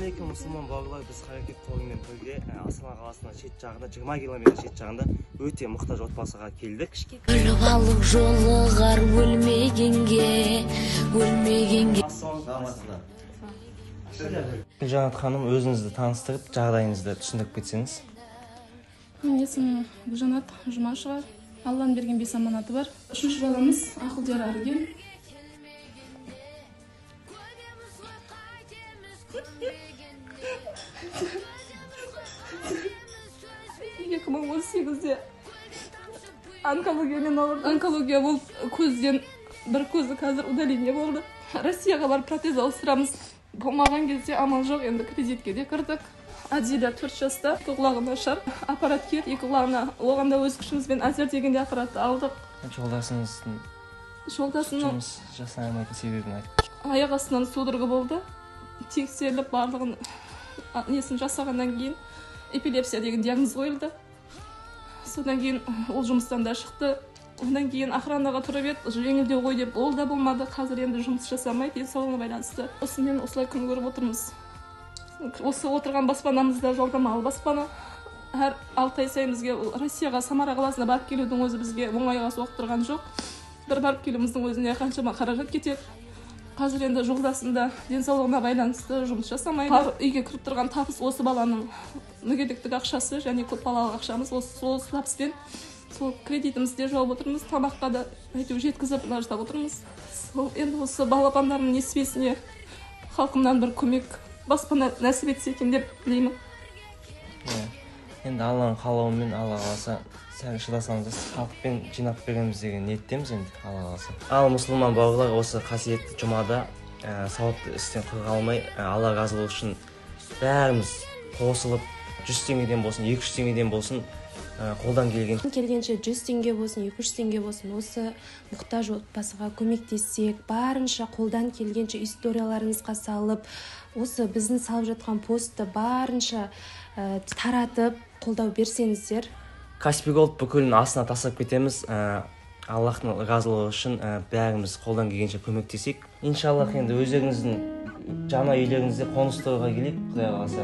Ассалаумағалейкум мұсылман бауырлар, біз Қаракет тобымен бірге Астана қаласының шет жағында, 20 километр шет жағында өте мұқтаж отбасыға келдік. Гүліп алып жолығар өлмегенге. Гүлжанат ханым, өзіңізді таныстырып, жағдайыңызды түсіндіріп кетсеңіз. Менің есімім Гүлжанат Жұмашева. Алланың берген 5 аманаты бар. 3-ші баламыз Ақылдияр Арген. 2018-де онкологиямен ауырды. Онкология болып, көзден бір көзі қазір удаление болды. Россияға барып протез ауыстырамыз. Болмаған кезде амал жоқ, енді кредитке де кірдік. Адиля 4 жаста, құлағын ашар, аппарат кет, екі құлағына. Оғанда өз күшімізбен әзер дегенде аппаратты алдық. Жолдасыңыздың жұмыс жасай алмайтын себебін айтып. Аяқ астынан судорога болды. Тексеріліп барлығын несін жасағаннан кейін эпилепсия деген диагноз қойылды. Содан кейін ол жұмыстан да шықты. Одан кейін охранаға тұрып еді, жеңілдеу ғой деп, ол да болмады. Қазір енді жұмыс жасамайды, денсаулығына байланысты. Осымен осылай күн көріп отырмыз. Осы отырған баспанамызда жалдамалы баспана. Әр 6 ай сайын бізге Россияға, Самара қаласына барып келудің өзі бізге оңайға соқтырған жоқ. Бір барып келуіміздің өзіне қаншама қаражат кетеді. Қазір енді жолдасында денсаулығына байланысты жұмыс жасамайды. Үйге кіріп тұрған табыс осы баланың мүгедектік ақшасы және көпбалалы ақшамыз. Сол табыспен сол кредитімізде жауып отырмыз. Тамаққа да жеткізіп лаждап отырмыз. Енді осы балапандардың несібесіне халқымнан бір көмек, баспана нәсіп етсе екен деп тілеймін. Енді Алланың қалауымен, Алла қаласа сәл шыдасаңыз, халықпен жинап береміз деген ниеттеміз енді, Алла қаласа. Ал мұсылман бауырлар, осы қасиетті жұмада сауапты істен құр қалмай, Алла разылығы үшін бәріміз қосылып, 100 теңгеден болсын, 200 теңгеден болсын, қолдан келгенше 100 теңге болсын, 200 теңге болсын, осы мұқтаж отбасыға көмектессек, барынша қолдан келгенше историяларыңызға салып, осы біздің салып жатқан постты барынша таратып, қолдау берсеңіздер. Каспий Голд бүкілін астына тастап кетеміз. Аллахтың разылығы үшін бәріміз қолдан келгенше көмектесек. Иншаллах, енді өздеріңіздің жаңа үйлеріңізде қоныстауға келейік, Құдай қаласа.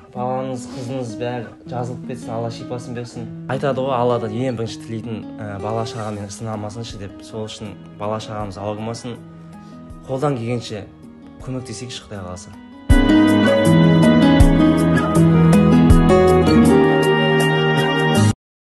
Балаңыз, қызыңыз бәрі жазылып кетсін, Алла шипасын берсін. Айтады ғой, Алладан ең бірінші тілейтін бала шағамен сынамасыншы деп, сол үшін бала шағамыз ауырмасын. Қолдан келгенше көмектесейікші, Құдай қаласа.